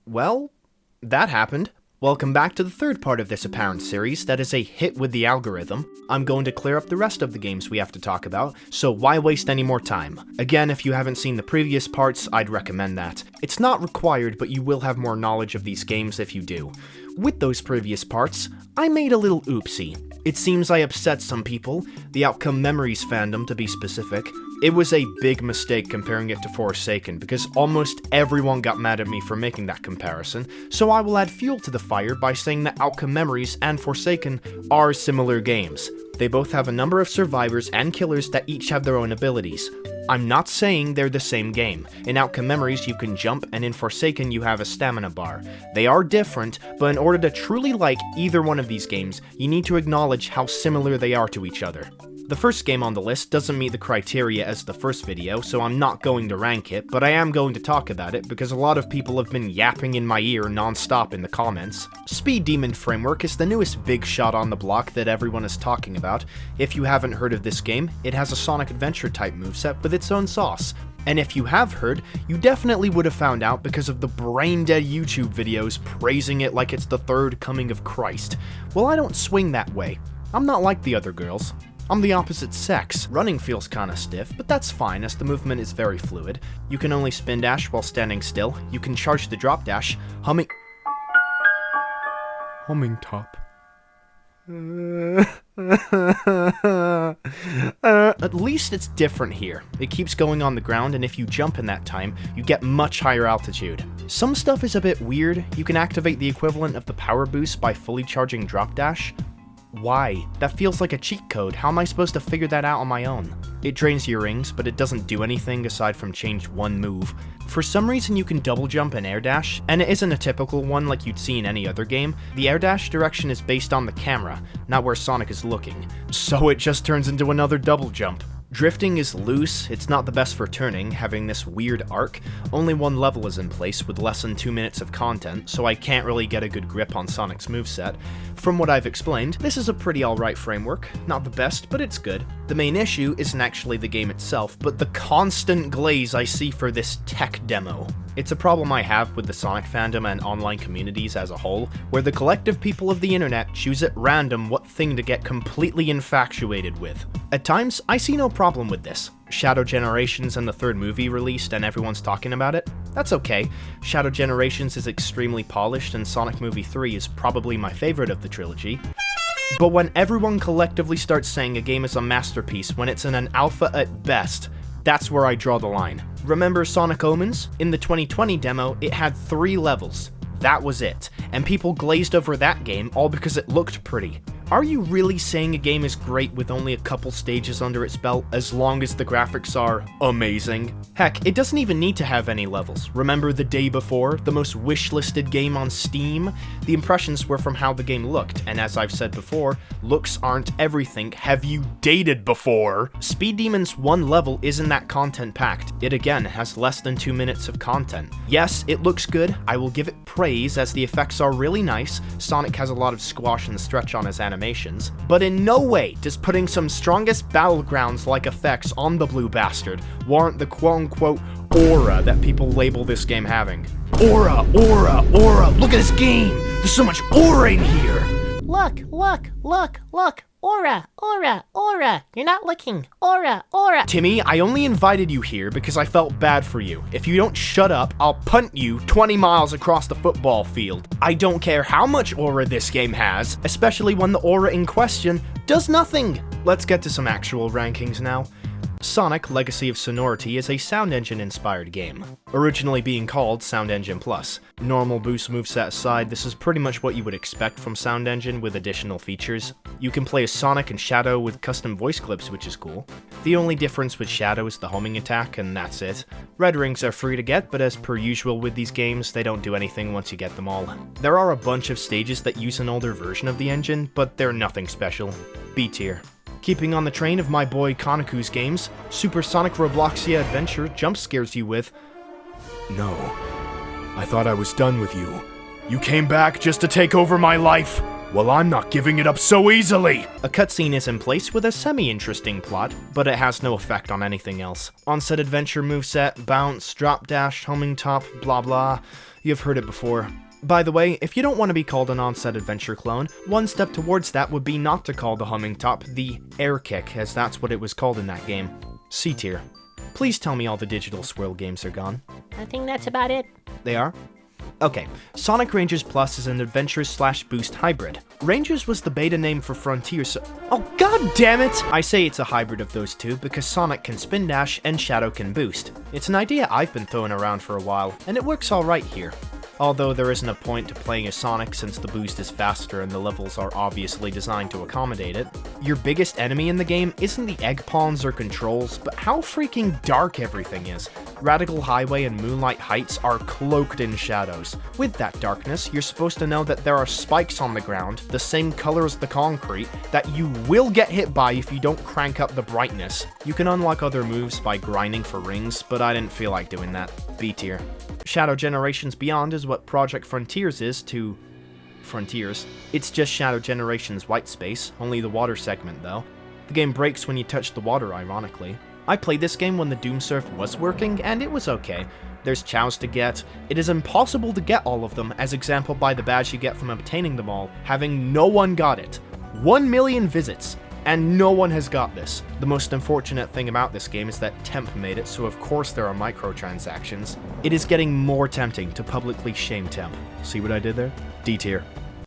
Well, that happened. Welcome back to the third part of this apparent series that is a hit with the algorithm. I'm going to clear up the rest of the games we have to talk about, so why waste any more time? Again, if you haven't seen the previous parts, I'd recommend that. It's not required, but you will have more knowledge of these games if you do. With those previous parts, I made a little oopsie. It seems I upset some people, the OCReMix fandom to be specific. It was a big mistake comparing it to Forsaken because almost everyone got mad at me for making that comparison, so I will add fuel to the fire by saying that OCReMix and Forsaken are similar games. They both have a number of survivors and killers that each have their own abilities. I'm not saying they're the same game. In OCReMix you can jump, and in Forsaken you have a stamina bar. They are different, but in order to truly like either one of these games, you need to acknowledge how similar they are to each other. The first game on the list doesn't meet the criteria as the first video, so I'm not going to rank it, but I am going to talk about it because a lot of people have been yapping in my ear non-stop in the comments. Speed Demon Framework is the newest big shot on the block that everyone is talking about. If you haven't heard of this game, it has a Sonic Adventure type moveset with its own sauce. And if you have heard, you definitely would have found out because of the brain-dead YouTube videos praising it like it's the third coming of Christ. Well, I don't swing that way. I'm not like the other girls. I'm the opposite sex. Running feels kinda stiff, but that's fine as the movement is very fluid. You can only spin dash while standing still, you can charge the drop dash, humming top. At least it's different here. It keeps going on the ground, and if you jump in that time, you get much higher altitude. Some stuff is a bit weird. You can activate the equivalent of the power boost by fully charging drop dash. Why? That feels like a cheat code. How am I supposed to figure that out on my own? It drains your rings, but it doesn't do anything aside from change one move. For some reason you can double jump and air dash, and it isn't a typical one like you'd see in any other game. The air dash direction is based on the camera, not where Sonic is looking. So it just turns into another double jump. Drifting is loose, it's not the best for turning, having this weird arc. Only one level is in place with less than 2 minutes of content, so I can't really get a good grip on Sonic's moveset. From what I've explained, this is a pretty alright framework. Not the best, but it's good. The main issue isn't actually the game itself, but the constant glaze I see for this tech demo. It's a problem I have with the Sonic fandom and online communities as a whole, where the collective people of the internet choose at random what thing to get completely infatuated with. At times, I see no problem with this. Shadow Generations and the third movie released and everyone's talking about it? That's okay. Shadow Generations is extremely polished and Sonic Movie 3 is probably my favorite of the trilogy. But when everyone collectively starts saying a game is a masterpiece when it's in an alpha at best, that's where I draw the line. Remember Sonic Omens? In the 2020 demo, it had 3 levels. That was it. And people glazed over that game all because it looked pretty. Are you really saying a game is great with only a couple stages under its belt as long as the graphics are amazing? Heck, it doesn't even need to have any levels. Remember The Day Before, the most wishlisted game on Steam? The impressions were from how the game looked, and as I've said before, looks aren't everything. Have you dated before? Speed Demon's one level isn't that content packed. It again has less than 2 minutes of content. Yes, it looks good. I will give it praise as the effects are really nice. Sonic has a lot of squash and stretch on his animations, but in no way does putting some strongest battlegrounds-like effects on the blue bastard warrant the quote-unquote aura that people label this game having. Aura, aura, aura, look at this game! There's so much aura in here! Look, look, look, look! Aura, aura, aura! You're not looking! Aura, aura! Timmy, I only invited you here because I felt bad for you. If you don't shut up, I'll punt you 20 miles across the football field. I don't care how much aura this game has, especially when the aura in question does nothing! Let's get to some actual rankings now. Sonic Legacy of Sonority is a Sound Engine-inspired game, originally being called Sound Engine Plus. Normal boost moveset aside, this is pretty much what you would expect from Sound Engine with additional features. You can play as Sonic and Shadow with custom voice clips, which is cool. The only difference with Shadow is the homing attack, and that's it. Red rings are free to get, but as per usual with these games, they don't do anything once you get them all. There are a bunch of stages that use an older version of the engine, but they're nothing special. B tier. Keeping on the train of my boy Konaku's games, Super Sonic Robloxia Adventure jump scares you with, "No, I thought I was done with you. You came back just to take over my life. Well, I'm not giving it up so easily! A cutscene is in place with a semi-interesting plot, but it has no effect on anything else. Onset adventure moveset, bounce, drop dash, homing top, blah blah. You've heard it before. By the way, if you don't want to be called an Onset Adventure clone, one step towards that would be not to call the humming top the air kick, as that's what it was called in that game. C tier. Please tell me all the digital swirl games are gone. I think that's about it. They are? Okay, Sonic Rangers Plus is an adventure/boost hybrid. Rangers was the beta name for Frontiers, oh god damn it! I say it's a hybrid of those two because Sonic can spin dash and Shadow can boost. It's an idea I've been throwing around for a while, and it works alright here. Although there isn't a point to playing as Sonic since the boost is faster and the levels are obviously designed to accommodate it. Your biggest enemy in the game isn't the egg pawns or controls, but how freaking dark everything is. Radical Highway and Moonlight Heights are cloaked in shadows. With that darkness, you're supposed to know that there are spikes on the ground, the same color as the concrete, that you will get hit by if you don't crank up the brightness. You can unlock other moves by grinding for rings, but I didn't feel like doing that. B tier. Shadow Generations Beyond is what Project Frontiers is to Frontiers. It's just Shadow Generations white space, only the water segment though. The game breaks when you touch the water, ironically. I played this game when the Doom Surf was working, and it was okay. There's chows to get. It is impossible to get all of them, as exampled by the badge you get from obtaining them all, having no one got it. 1 million visits. And no one has got this. The most unfortunate thing about this game is that Temp made it, so of course there are microtransactions. It is getting more tempting to publicly shame Temp. See what I did there? D tier.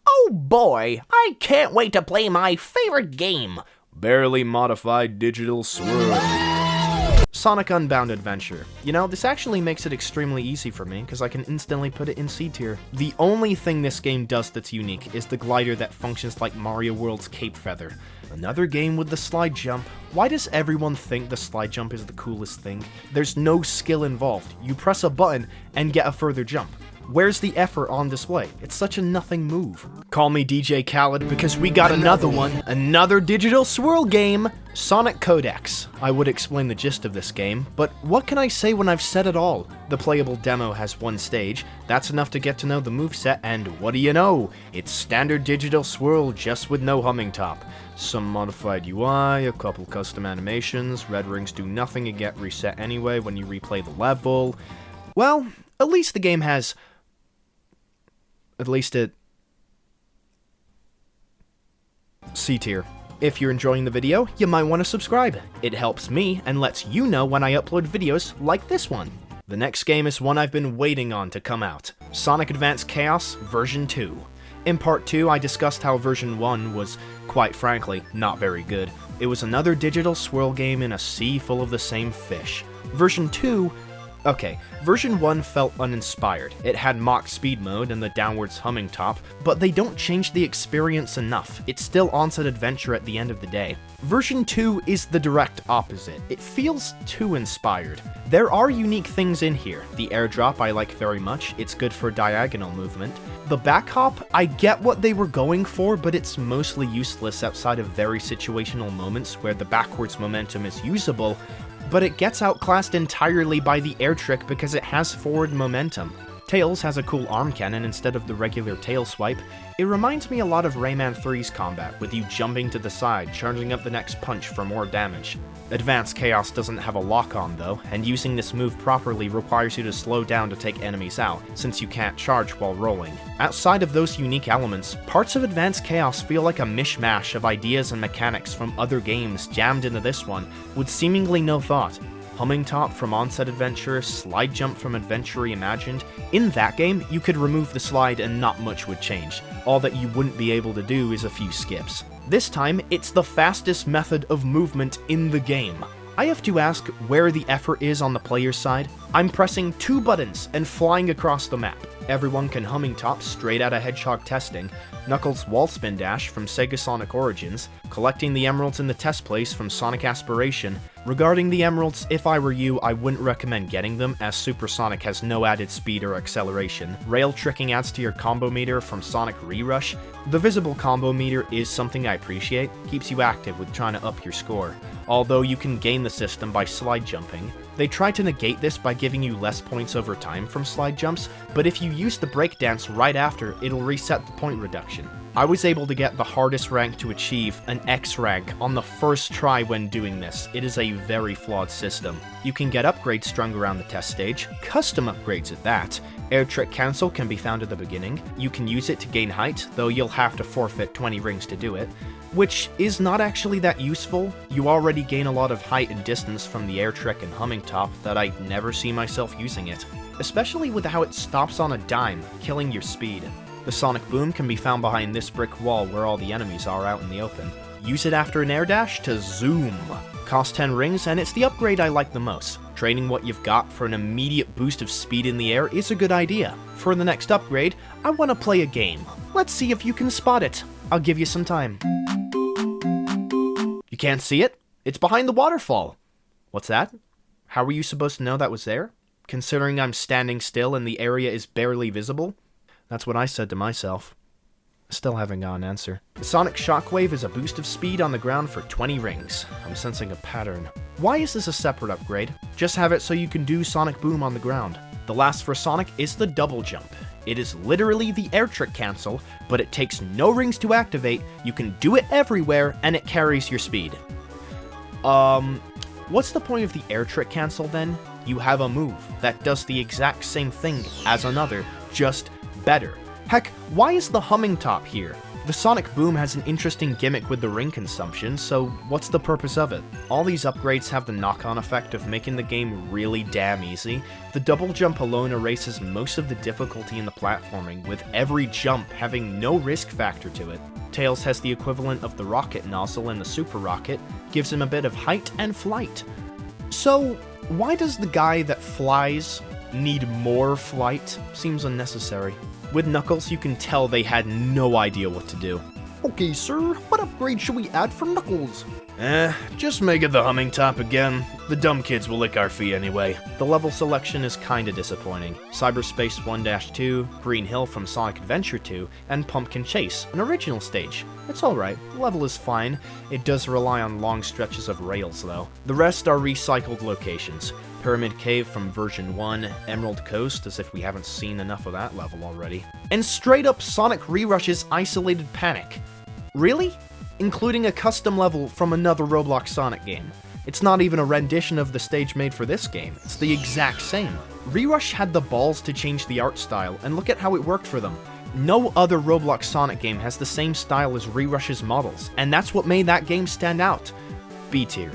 Oh boy, I can't wait to play my favorite game. Barely modified digital swirl. Sonic Unbound Adventure. You know, this actually makes it extremely easy for me, because I can instantly put it in C tier. The only thing this game does that's unique is the glider that functions like Mario World's Cape Feather. Another game with the slide jump. Why does everyone think the slide jump is the coolest thing? There's no skill involved. You press a button and get a further jump. Where's the effort on display? It's such a nothing move. Call me DJ Khaled because we got another one. Another digital swirl game. Sonic Codex. I would explain the gist of this game, but what can I say when I've said it all? The playable demo has one stage. That's enough to get to know the moveset, and what do you know? It's standard digital swirl just with no humming top. Some modified UI, a couple custom animations, red rings do nothing and get reset anyway when you replay the level. Well, at least the game has... C tier. If you're enjoying the video, you might want to subscribe. It helps me and lets you know when I upload videos like this one. The next game is one I've been waiting on to come out. Sonic Advance Chaos version 2. In part 2, I discussed how version 1 was, quite frankly, not very good. It was another digital swirl game in a sea full of the same fish. Version 2... Okay, version 1 felt uninspired. It had mock speed mode and the downwards humming top, but they don't change the experience enough. It's still Onset Adventure at the end of the day. Version 2 is the direct opposite. It feels too inspired. There are unique things in here. The airdrop I like very much. It's good for diagonal movement. The back hop, I get what they were going for, but it's mostly useless outside of very situational moments where the backwards momentum is usable, but it gets outclassed entirely by the air trick because it has forward momentum. Tails has a cool arm cannon instead of the regular tail swipe. It reminds me a lot of Rayman 3's combat, with you jumping to the side, charging up the next punch for more damage. Advanced Chaos doesn't have a lock-on though, and using this move properly requires you to slow down to take enemies out, since you can't charge while rolling. Outside of those unique elements, parts of Advanced Chaos feel like a mishmash of ideas and mechanics from other games jammed into this one, with seemingly no thought. Humming top from Onset Adventure, slide jump from Adventure Reimagined. In that game, you could remove the slide and not much would change. All that you wouldn't be able to do is a few skips. This time, it's the fastest method of movement in the game. I have to ask where the effort is on the player's side. I'm pressing 2 buttons and flying across the map. Everyone can humming top straight out of Hedgehog testing, Knuckles' wall spin dash from Sega Sonic Origins, collecting the emeralds in the test place from Sonic Aspiration. Regarding the emeralds, if I were you, I wouldn't recommend getting them, as Super Sonic has no added speed or acceleration. Rail tricking adds to your combo meter from Sonic Re-Rush. The visible combo meter is something I appreciate, keeps you active with trying to up your score, although you can game the system by slide jumping. They try to negate this by giving you less points over time from slide jumps, but if you use the breakdance right after, it'll reset the point reduction. I was able to get the hardest rank to achieve, an X rank, on the first try when doing this. It is a very flawed system. You can get upgrades strung around the test stage, custom upgrades at that. Air Trick Cancel can be found at the beginning. You can use it to gain height, though you'll have to forfeit 20 rings to do it, which is not actually that useful. You already gain a lot of height and distance from the Air Trick and Humming Top that I never see myself using it, especially with how it stops on a dime, killing your speed. The Sonic Boom can be found behind this brick wall where all the enemies are out in the open. Use it after an air dash to zoom. Cost 10 rings, and it's the upgrade I like the most. Training what you've got for an immediate boost of speed in the air is a good idea. For the next upgrade, I want to play a game. Let's see if you can spot it. I'll give you some time. You can't see it? It's behind the waterfall. What's that? How were you supposed to know that was there? Considering I'm standing still and the area is barely visible? That's what I said to myself. Still haven't got an answer. The Sonic Shockwave is a boost of speed on the ground for 20 rings. I'm sensing a pattern. Why is this a separate upgrade? Just have it so you can do Sonic Boom on the ground. The last for Sonic is the Double Jump. It is literally the Air Trick Cancel, but it takes no rings to activate, you can do it everywhere, and it carries your speed. What's the point of the Air Trick Cancel then? You have a move that does the exact same thing as another, just better. Heck, why is the Humming Top here? The Sonic Boom has an interesting gimmick with the ring consumption, so what's the purpose of it? All these upgrades have the knock-on effect of making the game really damn easy. The double jump alone erases most of the difficulty in the platforming, with every jump having no risk factor to it. Tails has the equivalent of the rocket nozzle in the Super Rocket, gives him a bit of height and flight. So, why does the guy that flies need more flight? Seems unnecessary. With Knuckles, you can tell they had no idea what to do. Okay, sir, what upgrade should we add for Knuckles? Just make it the Humming Top again. The dumb kids will lick our fee anyway. The level selection is kinda disappointing. Cyberspace 1-2, Green Hill from Sonic Adventure 2, and Pumpkin Chase, an original stage. It's alright, the level is fine. It does rely on long stretches of rails though. The rest are recycled locations. Pyramid Cave from version 1, Emerald Coast, as if we haven't seen enough of that level already. And straight up Sonic Rerush's Isolated Panic. Really? Including a custom level from another Roblox Sonic game. It's not even a rendition of the stage made for this game, it's the exact same. Rerush had the balls to change the art style, and look at how it worked for them. No other Roblox Sonic game has the same style as Rerush's models, and that's what made that game stand out. B tier.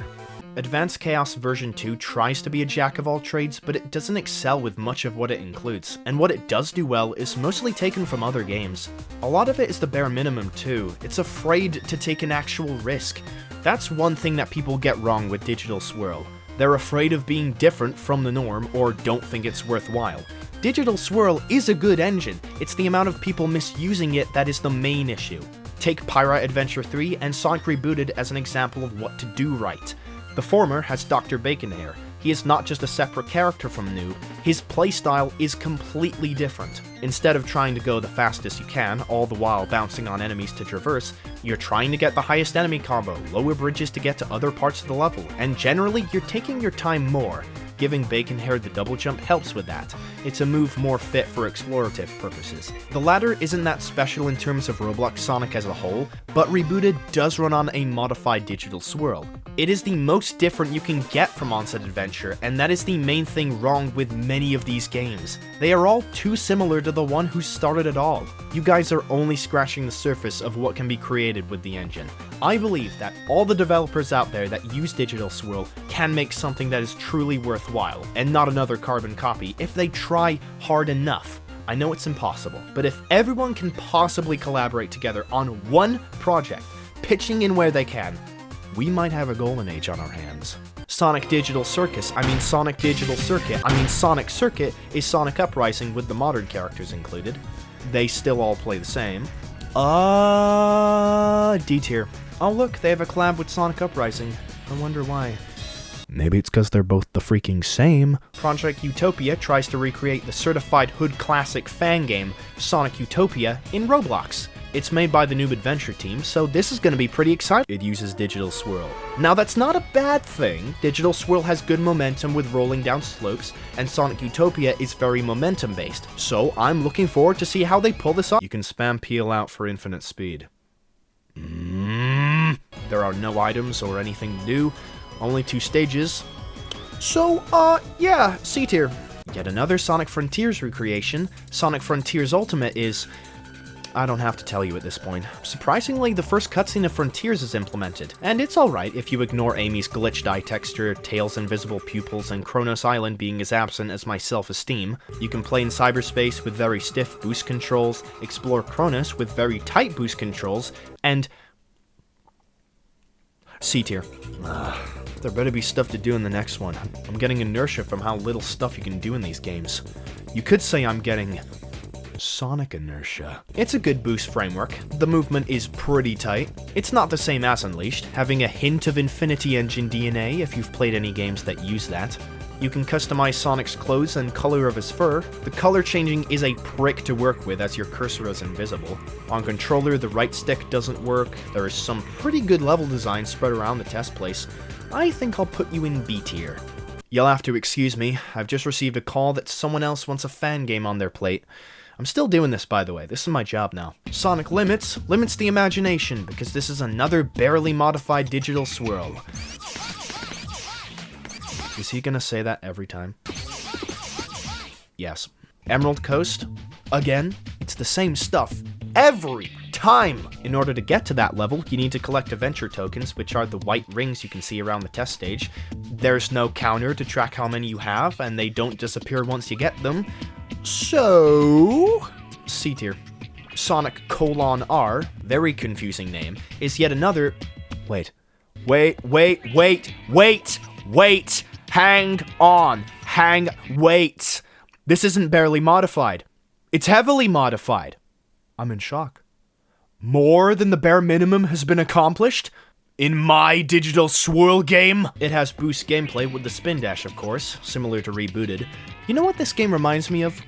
Advanced Chaos version 2 tries to be a jack of all trades, but it doesn't excel with much of what it includes, and what it does do well is mostly taken from other games. A lot of it is the bare minimum too. It's afraid to take an actual risk. That's one thing that people get wrong with Digital Swirl. They're afraid of being different from the norm, or don't think it's worthwhile. Digital Swirl is a good engine, it's the amount of people misusing it that is the main issue. Take Pyra Adventure 3 and Sonic Rebooted as an example of what to do right. The former has Dr. Baconhair. He is not just a separate character from Noob, his playstyle is completely different. Instead of trying to go the fastest you can, all the while bouncing on enemies to traverse, you're trying to get the highest enemy combo, lower bridges to get to other parts of the level, and generally you're taking your time more. Giving Baconhair the double jump helps with that. It's a move more fit for explorative purposes. The latter isn't that special in terms of Roblox Sonic as a whole, but Rebooted does run on a modified Digital Swirl. It is the most different you can get from Onset Adventure, and that is the main thing wrong with many of these games. They are all too similar to the one who started it all. You guys are only scratching the surface of what can be created with the engine. I believe that all the developers out there that use Digital Swirl can make something that is truly worthwhile, and not another carbon copy if they try hard enough. I know it's impossible, but if everyone can possibly collaborate together on one project, pitching in where they can, we might have a golden age on our hands. Sonic Digital Circuit is Sonic Uprising with the modern characters included. They still all play the same. D tier. Oh look, they have a collab with Sonic Uprising. I wonder why. Maybe it's because they're both the freaking same. Project Utopia tries to recreate the certified hood classic fan game, Sonic Utopia, in Roblox. It's made by the Noob Adventure team, so this is going to be pretty exciting. It uses Digital Swirl. Now that's not a bad thing. Digital Swirl has good momentum with rolling down slopes, and Sonic Utopia is very momentum based, so I'm looking forward to see how they pull this off. You can spam peel out for infinite speed. There are no items or anything to do, only 2 stages. So, yeah, C tier. Yet another Sonic Frontiers recreation. Sonic Frontiers Ultimate is... I don't have to tell you at this point. Surprisingly, the first cutscene of Frontiers is implemented, and it's alright if you ignore Amy's glitched eye texture, Tails' invisible pupils, and Kronos Island being as absent as my self-esteem. You can play in cyberspace with very stiff boost controls, explore Kronos with very tight boost controls, and... C tier. There better be stuff to do in the next one. I'm getting inertia from how little stuff you can do in these games. You could say I'm getting... Sonic inertia. It's a good boost framework. The movement is pretty tight. It's not the same as Unleashed, having a hint of Infinity Engine DNA if you've played any games that use that. You can customize Sonic's clothes and color of his fur. The color changing is a prick to work with as your cursor is invisible. On controller, the right stick doesn't work. There is some pretty good level design spread around the test place. I think I'll put you in B tier. You'll have to excuse me. I've just received a call that someone else wants a fan game on their plate. I'm still doing this, by the way. This is my job now. Sonic limits the imagination, because this is another barely modified Digital Swirl. Is he gonna say that every time? Yes. Emerald Coast. Again, it's the same stuff. Every time! In order to get to that level, you need to collect adventure tokens, which are the white rings you can see around the test stage. There's no counter to track how many you have, and they don't disappear once you get them. So... C tier. Sonic :R, very confusing name, is yet another... Wait. Hang on. Wait. This isn't barely modified. It's heavily modified. I'm in shock. More than the bare minimum has been accomplished? In my Digital Swirl game? It has boost gameplay with the spin dash, of course, similar to Rebooted. You know what this game reminds me of?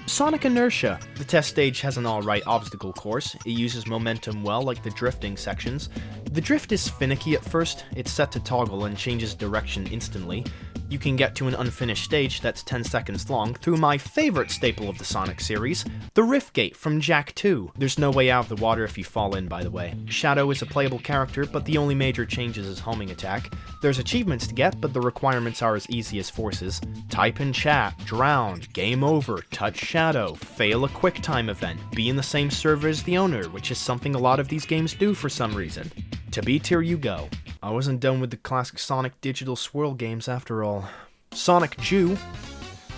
Sonic Inertia. The test stage has an alright obstacle course. It uses momentum well, like the drifting sections. The drift is finicky at first. It's set to toggle and changes direction instantly. You can get to an unfinished stage that's 10 seconds long through my favorite staple of the Sonic series, the Rift Gate from Jak 2. There's no way out of the water if you fall in, by the way. Shadow is a playable character, but the only major change is his homing attack. There's achievements to get, but the requirements are as easy as forces. Type in chat, drown, game over, touch Shadow, fail a QuickTime event, be in the same server as the owner, which is something a lot of these games do for some reason. To B tier you go. I wasn't done with the classic Sonic Digital Swirl games after all. Sonic Jew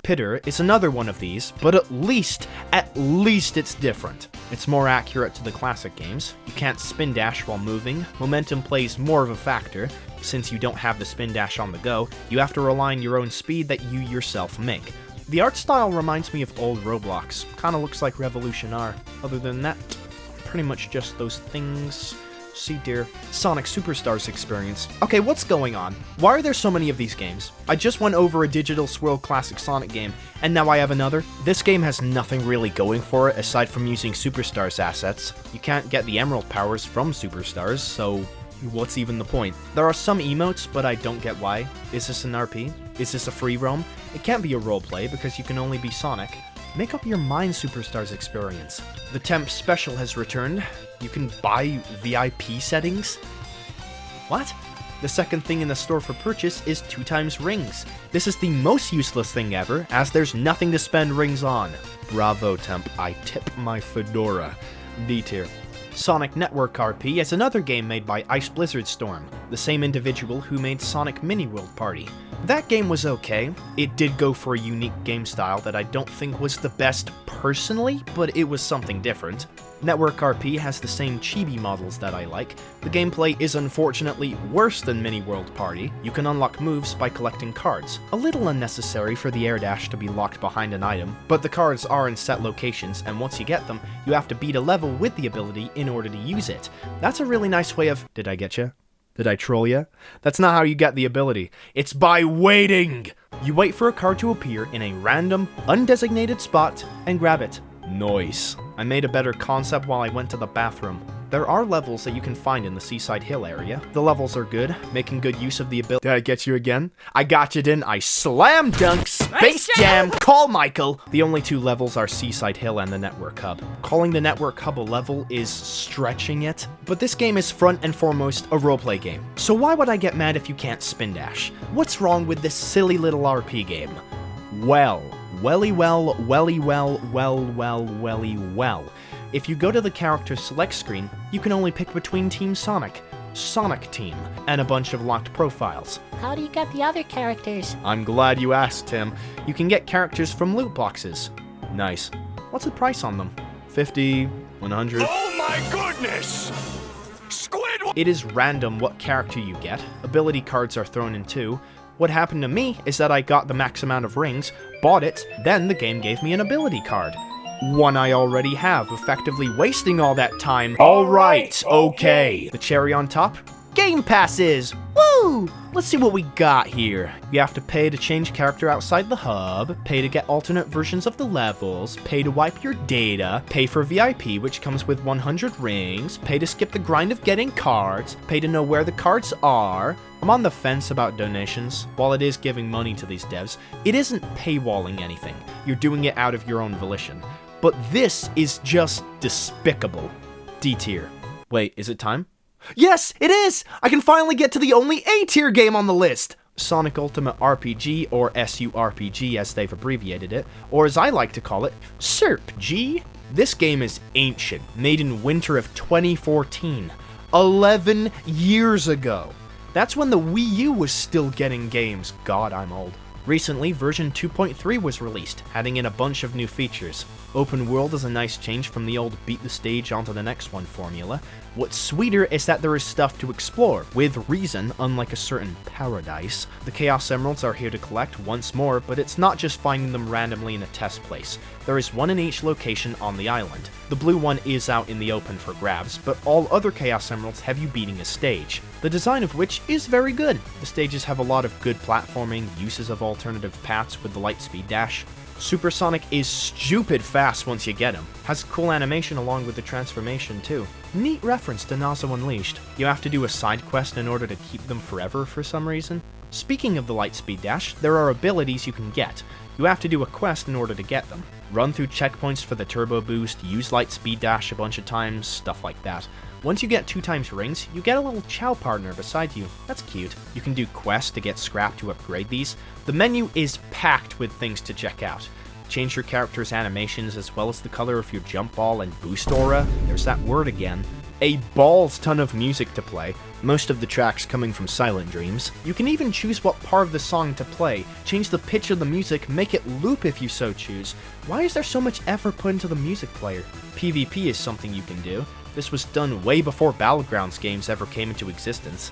Pitter is another one of these, but at least it's different. It's more accurate to the classic games. You can't spin dash while moving. Momentum plays more of a factor. Since you don't have the spin dash on the go, you have to rely on your own speed that you yourself make. The art style reminds me of old Roblox. Kinda looks like Revolution R. Other than that, pretty much just those things. C tier. Sonic Superstars experience. Okay, what's going on? Why are there so many of these games? I just went over a Digital Swirl classic Sonic game, and now I have another? This game has nothing really going for it aside from using Superstars assets. You can't get the Emerald powers from Superstars, so what's even the point? There are some emotes, but I don't get why. Is this an RP? Is this a free roam? It can't be a roleplay because you can only be Sonic. Make up your mind, Superstars experience. The Temp Special has returned. You can buy VIP settings? What? The second thing in the store for purchase is 2x rings. This is the most useless thing ever, as there's nothing to spend rings on. Bravo, Temp. I tip my fedora. D tier. Sonic Network RP is another game made by Ice Blizzard Storm, the same individual who made Sonic Mini World Party. That game was okay. It did go for a unique game style that I don't think was the best personally, but it was something different. Network RP has the same chibi models that I like. The gameplay is unfortunately worse than Mini World Party. You can unlock moves by collecting cards. A little unnecessary for the air dash to be locked behind an item, but the cards are in set locations, and once you get them, you have to beat a level with the ability in order to use it. That's a really nice way of... Did I get you? Did I troll ya? That's not how you get the ability. It's by waiting! You wait for a card to appear in a random, undesignated spot, and grab it. Nice. I made a better concept while I went to the bathroom. There are levels that you can find in the Seaside Hill area. The levels are good, making good use of the ability. Did I get you again? I got you, didn't I? Slam dunk, Space Jam, call Michael! The only two levels are Seaside Hill and the Network Hub. Calling the Network Hub a level is stretching it, but this game is front and foremost a roleplay game. So why would I get mad if you can't spin dash? What's wrong with this silly little RP game? Well. If you go to the character select screen, you can only pick between Team Sonic, Sonic Team, and a bunch of locked profiles. How do you get the other characters? I'm glad you asked, Tim. You can get characters from loot boxes. Nice. What's the price on them? 50, 100. Oh my goodness! Squidward! It is random what character you get. Ability cards are thrown in too. What happened to me is that I got the max amount of rings, bought it, then the game gave me an ability card. One I already have, effectively wasting all that time. Alright, okay. The cherry on top? Game passes! Woo! Let's see what we got here. You have to pay to change character outside the hub, pay to get alternate versions of the levels, pay to wipe your data, pay for VIP, which comes with 100 rings, pay to skip the grind of getting cards, pay to know where the cards are. I'm on the fence about donations. While it is giving money to these devs, it isn't paywalling anything. You're doing it out of your own volition. But this is just despicable. D tier. Wait, is it time? Yes, it is! I can finally get to the only A-tier game on the list! Sonic Ultimate RPG, or SURPG as they've abbreviated it, or as I like to call it, SURPG. This game is ancient, made in winter of 2014. 11 years ago. That's when the Wii U was still getting games. God, I'm old. Recently, version 2.3 was released, adding in a bunch of new features. Open world is a nice change from the old beat the stage onto the next one formula. What's sweeter is that there is stuff to explore, with reason, unlike a certain paradise. The Chaos Emeralds are here to collect once more, but it's not just finding them randomly in a test place. There is one in each location on the island. The blue one is out in the open for grabs, but all other Chaos Emeralds have you beating a stage, the design of which is very good. The stages have a lot of good platforming, uses of alternative paths with the Lightspeed Dash. Supersonic is stupid fast once you get him. Has a cool animation along with the transformation too. Neat reference to Nazo Unleashed. You have to do a side quest in order to keep them forever for some reason. Speaking of the Lightspeed Dash, there are abilities you can get. You have to do a quest in order to get them. Run through checkpoints for the turbo boost, use Lightspeed Dash a bunch of times, stuff like that. Once you get 2 times rings, you get a little chow partner beside you. That's cute. You can do quests to get scrap to upgrade these. The menu is packed with things to check out. Change your character's animations as well as the color of your jump ball and boost aura. There's that word again. A balls ton of music to play, most of the tracks coming from Silent Dreams. You can even choose what part of the song to play, change the pitch of the music, make it loop if you so choose. Why is there so much effort put into the music player? PvP is something you can do. This was done way before Battlegrounds games ever came into existence.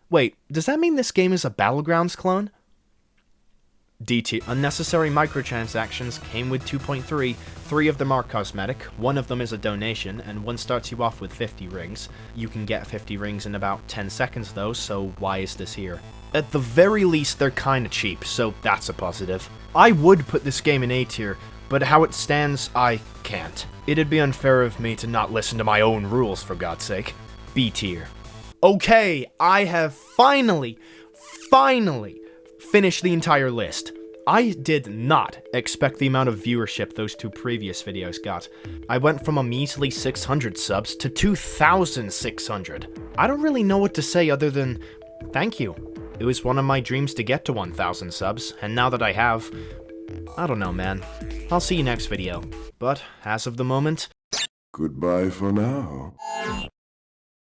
Wait, does that mean this game is a Battlegrounds clone? D-tier. Unnecessary microtransactions came with 2.3. 3 of them are cosmetic, 1 of them is a donation, and 1 starts you off with 50 rings. You can get 50 rings in about 10 seconds though, so why is this here? At the very least, they're kinda cheap, so that's a positive. I would put this game in A-tier, but how it stands, I can't. It'd be unfair of me to not listen to my own rules, for God's sake. B-tier. Okay, I have finally finished the entire list. I did not expect the amount of viewership those 2 previous videos got. I went from a measly 600 subs to 2,600. I don't really know what to say other than thank you. It was one of my dreams to get to 1,000 subs, and now that I have, I don't know, man. I'll see you next video. But, as of the moment, goodbye for now.